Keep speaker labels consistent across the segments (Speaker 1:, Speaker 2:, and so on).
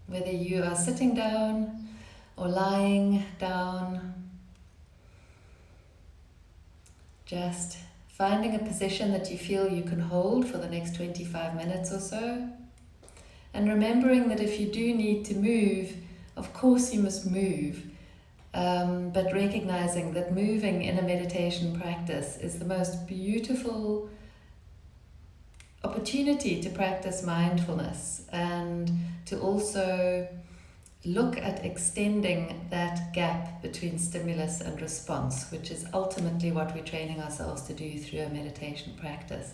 Speaker 1: whether you are sitting down or lying down. Just finding a position that you feel you can hold for the next 25 minutes or so. And remembering that if you do need to move, of course you must move. But recognizing that moving in a meditation practice is the most beautiful opportunity to practice mindfulness and to also look at extending that gap between stimulus and response, which is ultimately what we're training ourselves to do through a meditation practice.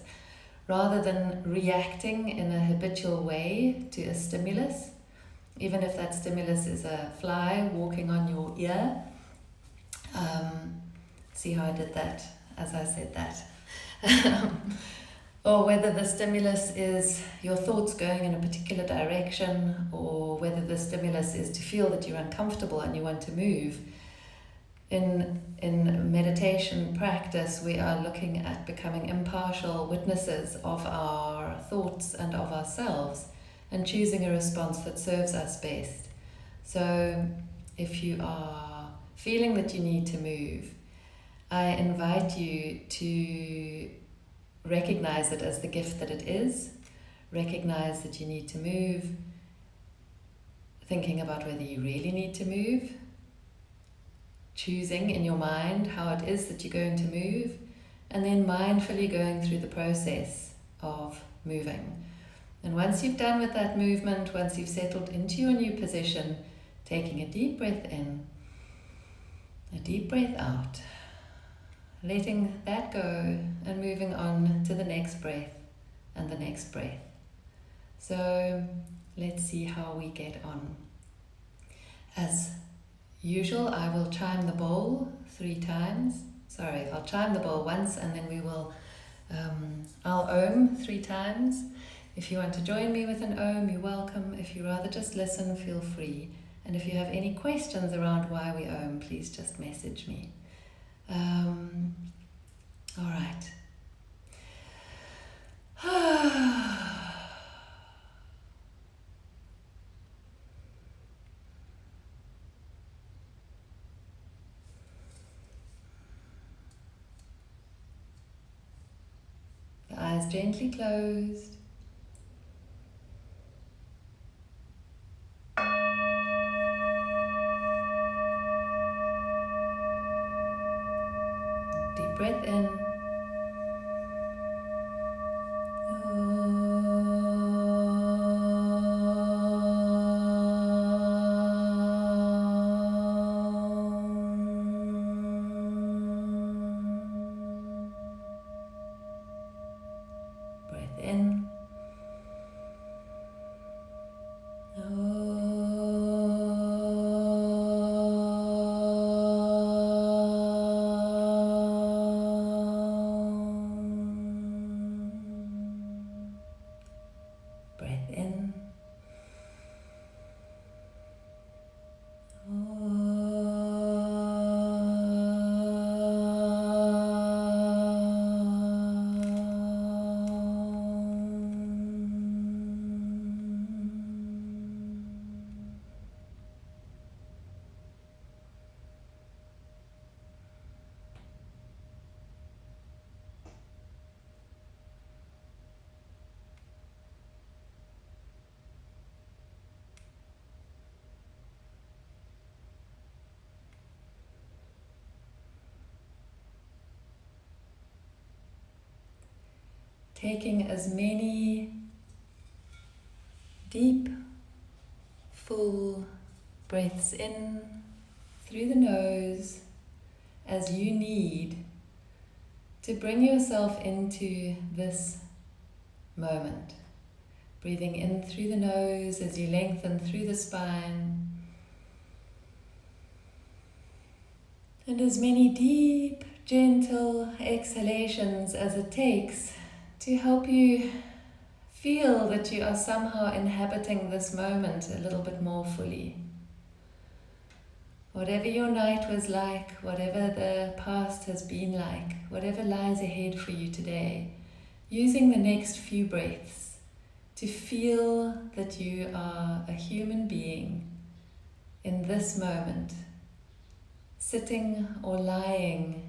Speaker 1: Rather than reacting in a habitual way to a stimulus, even if that stimulus is a fly walking on your ear. See how I did that as I said that? Or whether the stimulus is your thoughts going in a particular direction, or whether the stimulus is to feel that you're uncomfortable and you want to move. In meditation practice, we are looking at becoming impartial witnesses of our thoughts and of ourselves, and choosing a response that serves us best. So if you are feeling that you need to move, I invite you to recognize it as the gift that it is. Recognize that you need to move, thinking about whether you really need to move, choosing in your mind how it is that you're going to move, and then mindfully going through the process of moving. And once you've done with that movement, once you've settled into your new position, taking a deep breath in, a deep breath out, letting that go and moving on to the next breath and the next breath. So let's see how we get on. As usual, I will chime the bowl 3 times. I'll chime the bowl once and then we will, I'll Om 3 times. If you want to join me with an Om, you're welcome. If you rather just listen, feel free. And if you have any questions around why we Om, please just message me. All right. The eyes gently closed. Deep breath in. Breath in. Breath in. Taking as many deep, full breaths in through the nose as you need to bring yourself into this moment. Breathing in through the nose as you lengthen through the spine. And as many deep, gentle exhalations as it takes to help you feel that you are somehow inhabiting this moment a little bit more fully. Whatever your night was like, whatever the past has been like, whatever lies ahead for you today, using the next few breaths to feel that you are a human being in this moment, sitting or lying,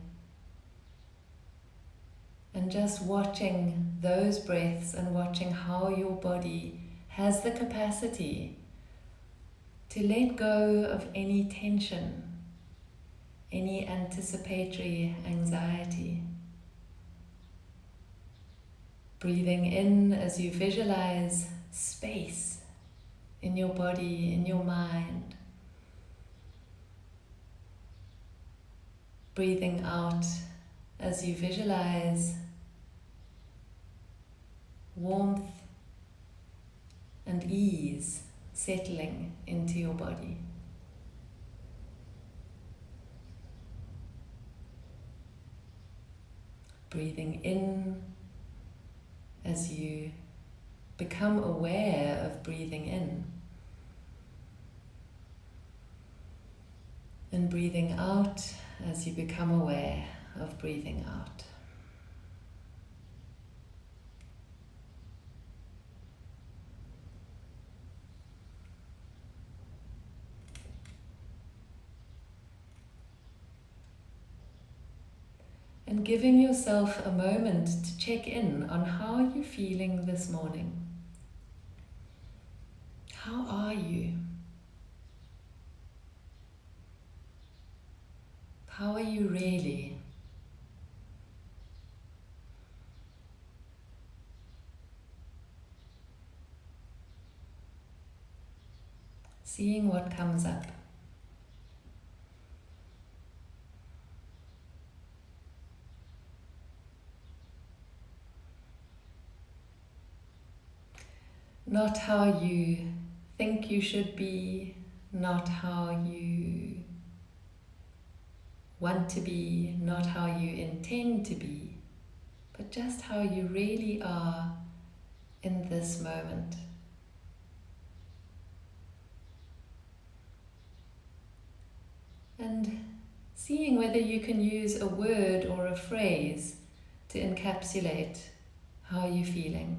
Speaker 1: and just watching those breaths and watching how your body has the capacity to let go of any tension, any anticipatory anxiety. Breathing in as you visualize space in your body, in your mind. Breathing out as you visualize warmth and ease settling into your body. Breathing in as you become aware of breathing in. And breathing out as you become aware of breathing out. And giving yourself a moment to check in on how you're feeling this morning. How are you? How are you really? Seeing what comes up. Not how you think you should be, not how you want to be, not how you intend to be, but just how you really are in this moment. And seeing whether you can use a word or a phrase to encapsulate how you're feeling.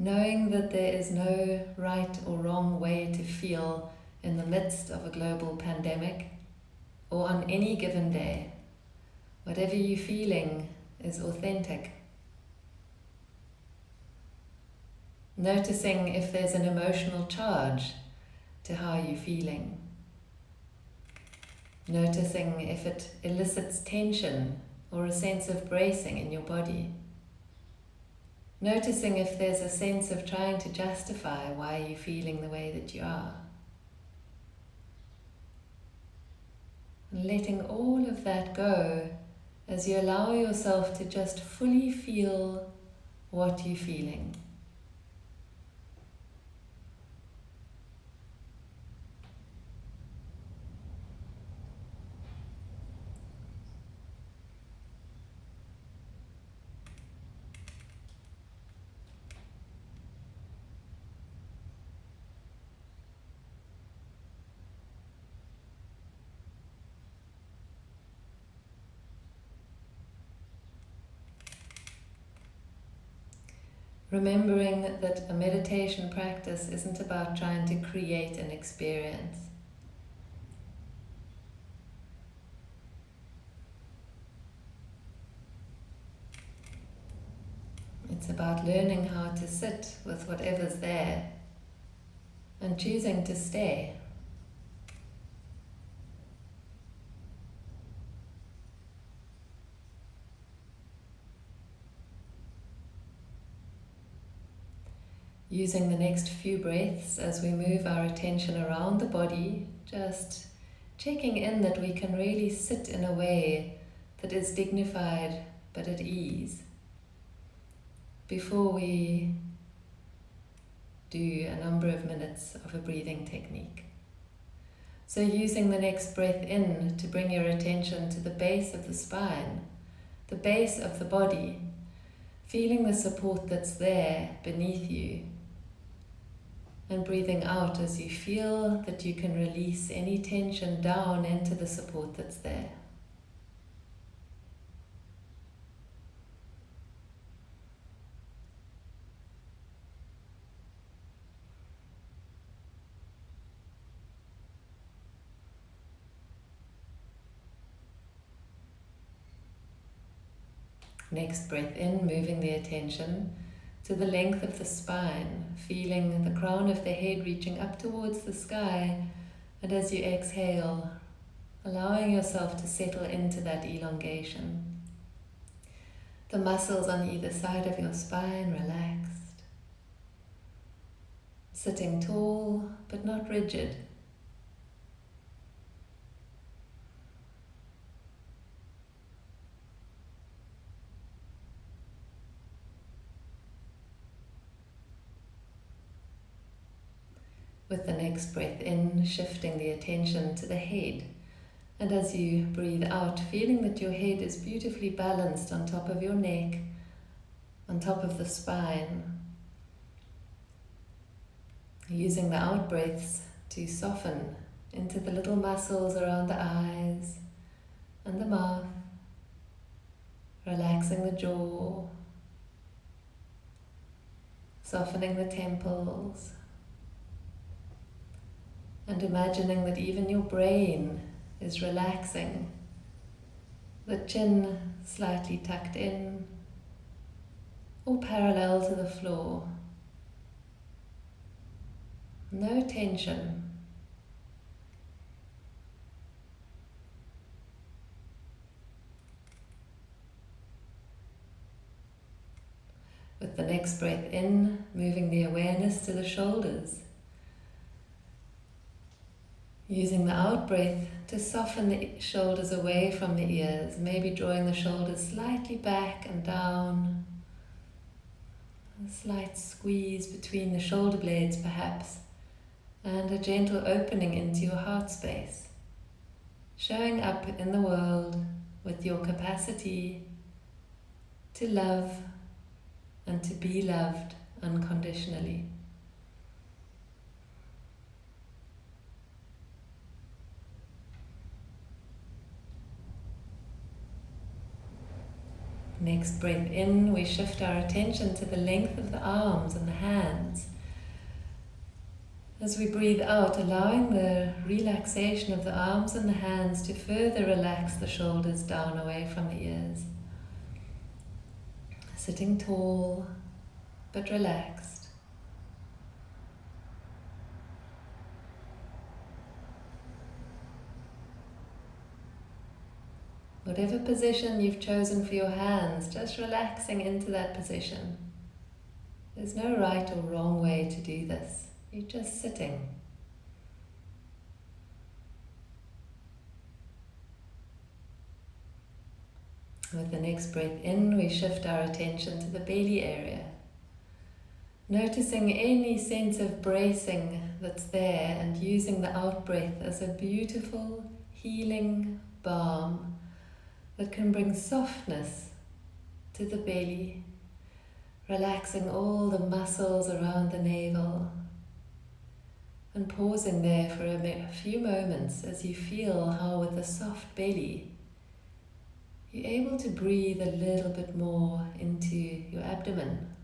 Speaker 1: Knowing that there is no right or wrong way to feel in the midst of a global pandemic or on any given day. Whatever you're feeling is authentic. Noticing if there's an emotional charge to how you're feeling. Noticing if it elicits tension or a sense of bracing in your body. Noticing if there's a sense of trying to justify why you're feeling the way that you are. And letting all of that go as you allow yourself to just fully feel what you're feeling. Remembering that a meditation practice isn't about trying to create an experience. It's about learning how to sit with whatever's there and choosing to stay. Using the next few breaths as we move our attention around the body, just checking in that we can really sit in a way that is dignified but at ease before we do a number of minutes of a breathing technique. So using the next breath in to bring your attention to the base of the spine, the base of the body, feeling the support that's there beneath you, and breathing out as you feel that you can release any tension down into the support that's there. Next breath in, moving the attention to the length of the spine, feeling the crown of the head reaching up towards the sky, and as you exhale, allowing yourself to settle into that elongation. The muscles on either side of your spine relaxed, sitting tall but not rigid. With the next breath in, shifting the attention to the head. And as you breathe out, feeling that your head is beautifully balanced on top of your neck, on top of the spine. Using the out breaths to soften into the little muscles around the eyes and the mouth, relaxing the jaw, softening the temples, and imagining that even your brain is relaxing, the chin slightly tucked in or parallel to the floor. No tension. With the next breath in, moving the awareness to the shoulders. Using the out breath to soften the shoulders away from the ears, maybe drawing the shoulders slightly back and down. A slight squeeze between the shoulder blades perhaps, and a gentle opening into your heart space. Showing up in the world with your capacity to love and to be loved unconditionally. Next breath in, we shift our attention to the length of the arms and the hands. As we breathe out, allowing the relaxation of the arms and the hands to further relax the shoulders down away from the ears. Sitting tall but relaxed. Whatever position you've chosen for your hands, just relaxing into that position. There's no right or wrong way to do this. You're just sitting. With the next breath in, we shift our attention to the belly area. Noticing any sense of bracing that's there and using the out breath as a beautiful healing balm that can bring softness to the belly, relaxing all the muscles around the navel, and pausing there for a few moments as you feel how with a soft belly you're able to breathe a little bit more into your abdomen.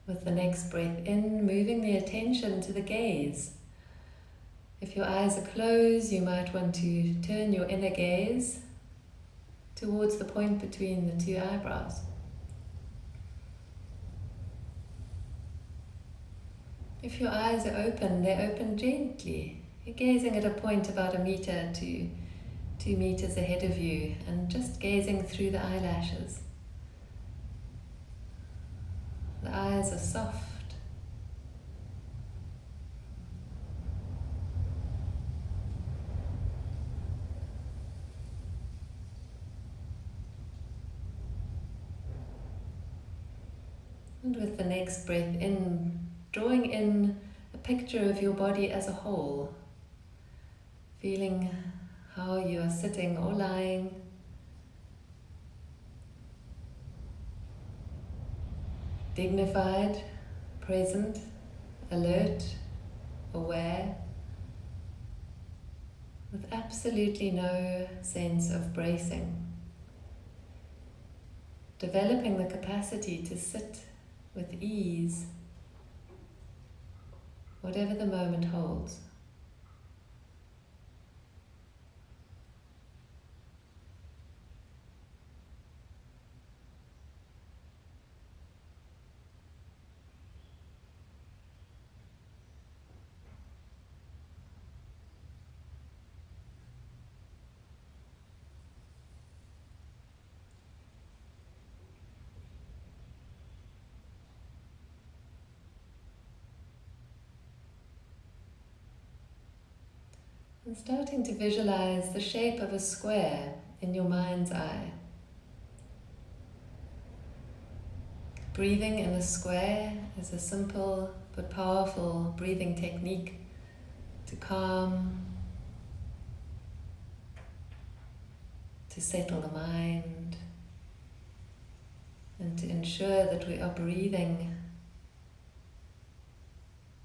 Speaker 1: With the next breath in, moving the attention to the gaze. If your eyes are closed, you might want to turn your inner gaze towards the point between the two eyebrows. If your eyes are open, they're open gently. You're gazing at a point about 1 meter to 2 meters ahead of you and just gazing through the eyelashes. The eyes are soft. And with the next breath in, drawing in a picture of your body as a whole, feeling how you are sitting or lying, dignified, present, alert, aware, with absolutely no sense of bracing. Developing the capacity to sit with ease, whatever the moment holds. And starting to visualize the shape of a square in your mind's eye. Breathing in a square is a simple but powerful breathing technique to calm, to settle the mind, and to ensure that we are breathing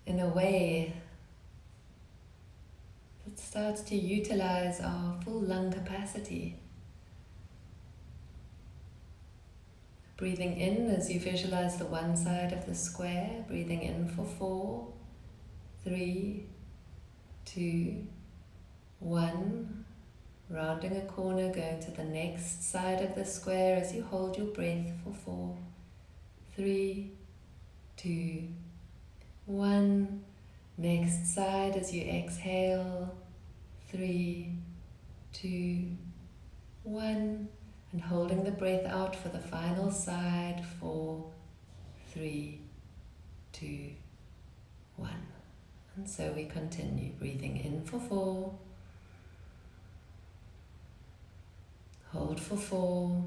Speaker 1: in a way that starts to utilize our full lung capacity. Breathing in as you visualize the one side of the square, breathing in for 4, 3, 2, 1. Rounding a corner, going to the next side of the square as you hold your breath for 4, 3, 2, 1. Next side as you exhale, 3, 2, 1. And holding the breath out for the final side, 4, 3, 2, 1. And so we continue, breathing in for 4, hold for 4,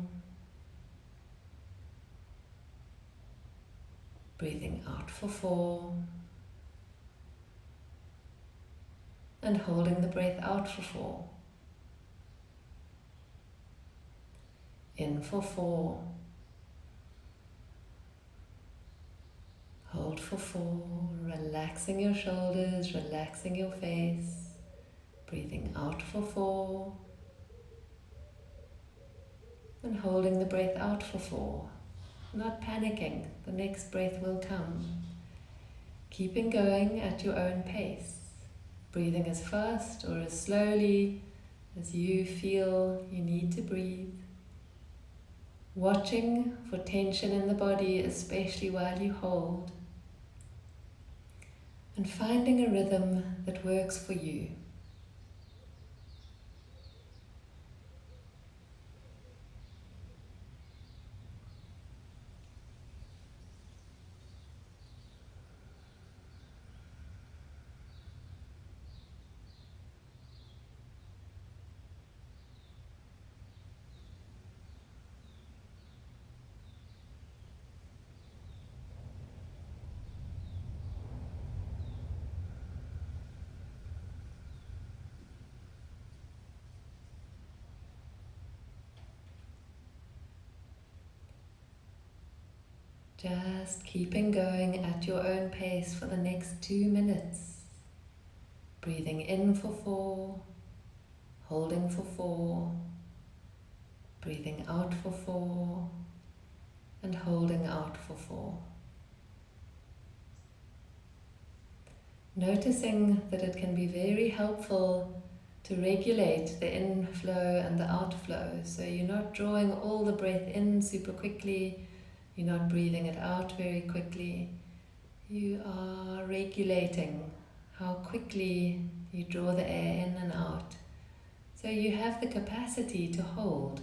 Speaker 1: breathing out for 4, and holding the breath out for 4. In for 4, hold for 4, relaxing your shoulders, relaxing your face, breathing out for 4, and holding the breath out for 4, not panicking, the next breath will come. Keeping going at your own pace, breathing as fast or as slowly as you feel you need to breathe. Watching for tension in the body, especially while you hold, and finding a rhythm that works for you. Just keeping going at your own pace for the next 2 minutes. Breathing in for 4, holding for 4, breathing out for 4, and holding out for 4. Noticing that it can be very helpful to regulate the inflow and the outflow, so you're not drawing all the breath in super quickly, you're not breathing it out very quickly. You are regulating how quickly you draw the air in and out. So you have the capacity to hold.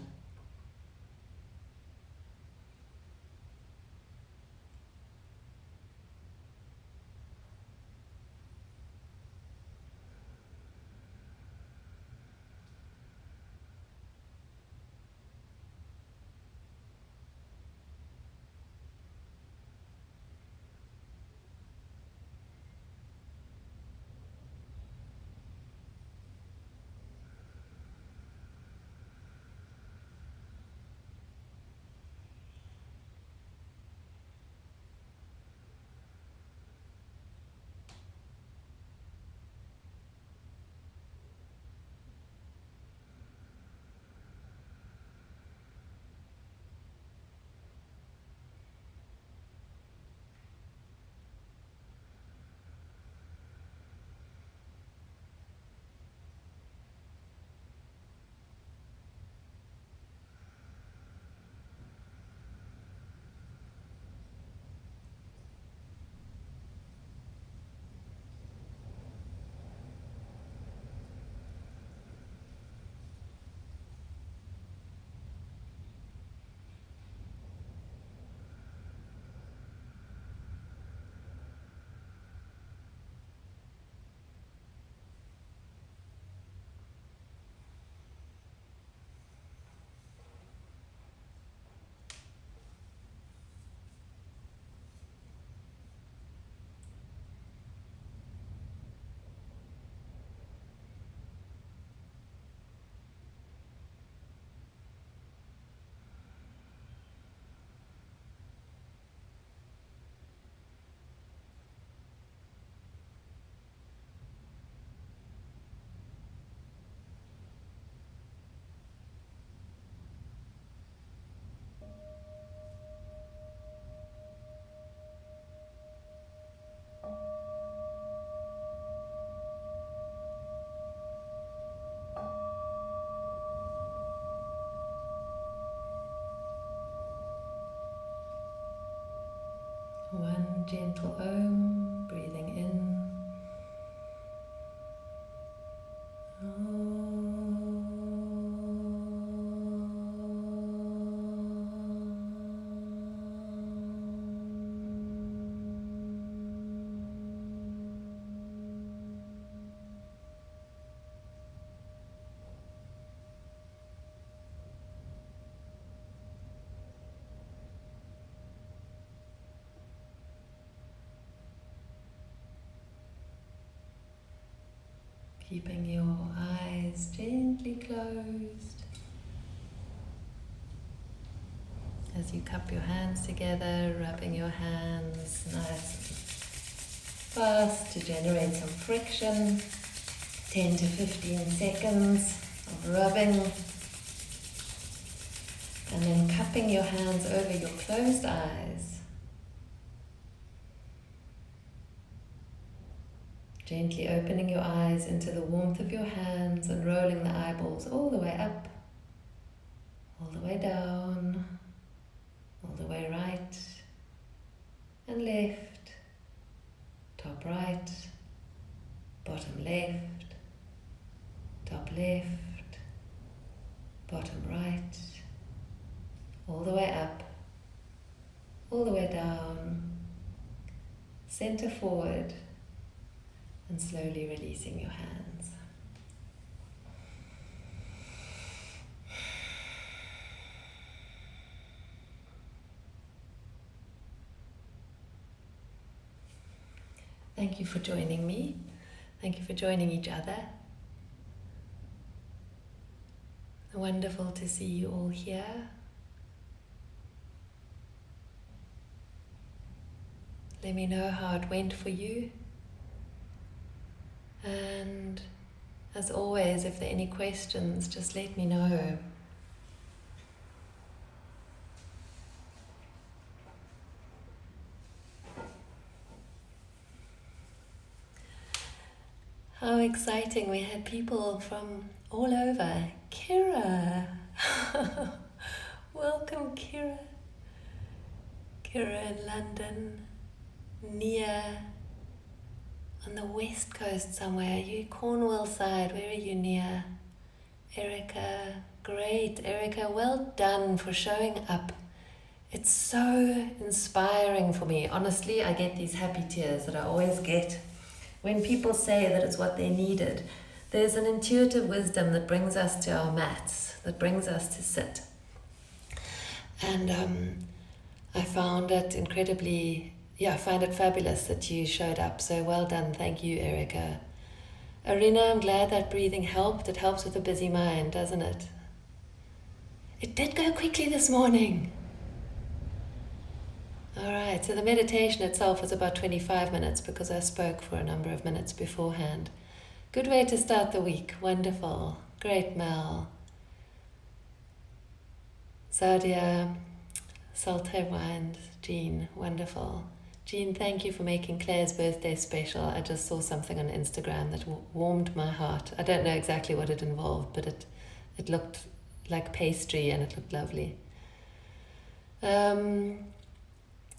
Speaker 1: One gentle Om, breathing in. Keeping your eyes gently closed as you cup your hands together, rubbing your hands nice and fast to generate some friction. 10 to 15 seconds of rubbing, and then cupping your hands over your closed eyes. Gently opening your eyes into the warmth of your hands and rolling the eyeballs all the way up, all the way down, all the way right and left, top right, bottom left, top left, bottom right, all the way up, all the way down, center forward, and slowly releasing your hands. Thank you for joining me. Thank you for joining each other. Wonderful to see you all here. Let me know how it went for you. And as always, if there are any questions, just let me know. How exciting, we had people from all over. Kira! Welcome, Kira. Kira in London, Nia on the west coast somewhere. Are you Cornwall side? Where are you, Nia? Erica, great. Erica, well done for showing up. It's so inspiring for me. Honestly, I get these happy tears that I always get when people say that it's what they needed. There's an intuitive wisdom that brings us to our mats, that brings us to sit. And I found it incredibly, I find it fabulous that you showed up. So well done. Thank you, Erica. Arina, I'm glad that breathing helped. It helps with a busy mind, doesn't it? It did go quickly this morning. All right, so the meditation itself was about 25 minutes because I spoke for a number of minutes beforehand. Good way to start the week. Wonderful. Great, Mel. Zadia, Salte Wines, Jean, wonderful. Jean, thank you for making Claire's birthday special. I just saw something on Instagram that warmed my heart. I don't know exactly what it involved, but it looked like pastry and it looked lovely.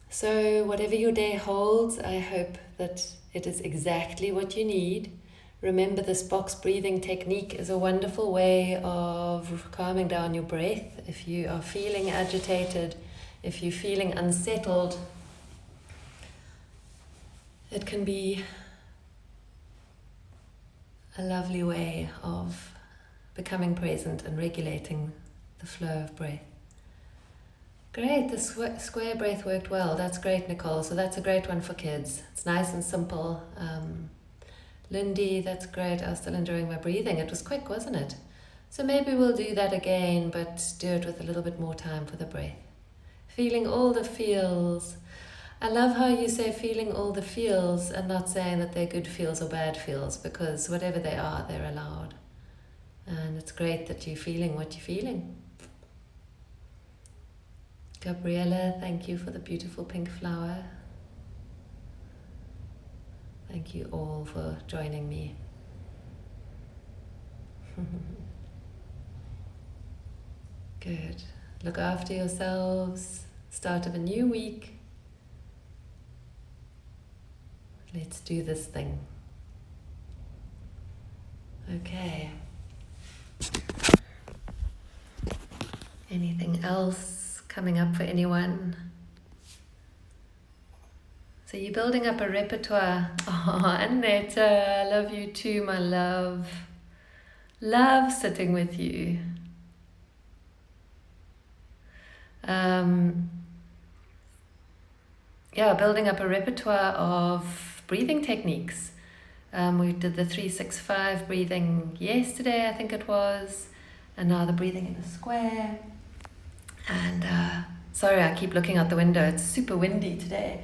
Speaker 1: So whatever your day holds, I hope that it is exactly what you need. Remember, this box breathing technique is a wonderful way of calming down your breath. If you are feeling agitated, if you're feeling unsettled, it can be a lovely way of becoming present and regulating the flow of breath. Great, the square breath worked well. That's great, Nicole. So that's a great one for kids. It's nice and simple. Lindy, that's great. I was still enjoying my breathing. It was quick, wasn't it? So maybe we'll do that again, but do it with a little bit more time for the breath. Feeling all the feels. I love how you say feeling all the feels and not saying that they're good feels or bad feels, because whatever they are, they're allowed. And it's great that you're feeling what you're feeling. Gabriella, thank you for the beautiful pink flower. Thank you all for joining me. Good. Look after yourselves. Start of a new week. Let's do this thing. Okay. Anything else coming up for anyone? So you're building up a repertoire. Oh, Annette, I love you too, my love. Love sitting with you. Building up a repertoire of breathing techniques. We did the 365 breathing yesterday, I think it was, and now the breathing in a square. And sorry, I keep looking out the window. It's super windy today.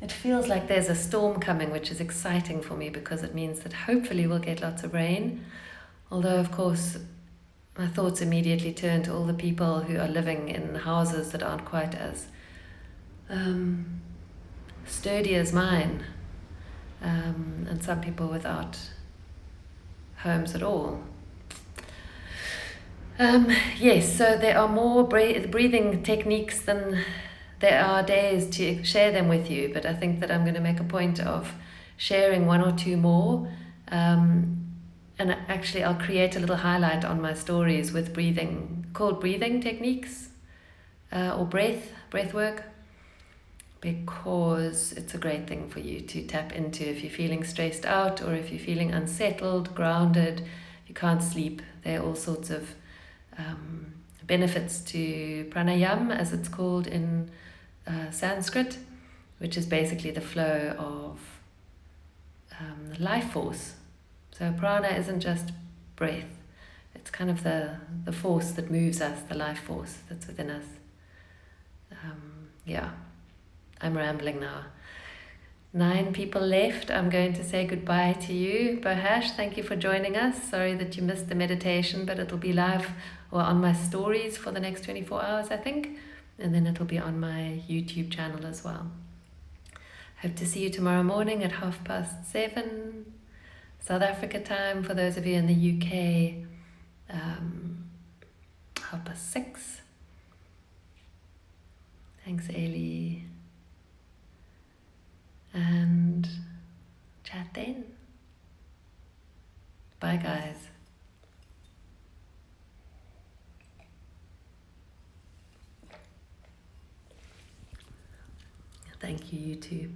Speaker 1: It feels like there's a storm coming, which is exciting for me because it means that hopefully we'll get lots of rain. Although, of course, my thoughts immediately turn to all the people who are living in houses that aren't quite as sturdy as mine, and some people without homes at all. Yes, so there are more breathing techniques than there are days to share them with you, but I think that I'm going to make a point of sharing one or two more. And actually, I'll create a little highlight on my stories with breathing, called breathing techniques or breath work, because it's a great thing for you to tap into if you're feeling stressed out or if you're feeling unsettled, grounded, if you can't sleep. There are all sorts of benefits to pranayama, as it's called in Sanskrit, which is basically the flow of life force. So prana isn't just breath, it's kind of the force that moves us, the life force that's within us. I'm rambling now. 9 people left. I'm going to say goodbye to you. Bohash, thank you for joining us. Sorry that you missed the meditation, but it'll be live or on my stories for the next 24 hours, I think. And then it'll be on my YouTube channel as well. Hope to see you tomorrow morning at 7:30 South Africa time. For those of you in the UK, 6:30. Thanks, Ailey. And chat then. Bye, guys. Thank you, you too.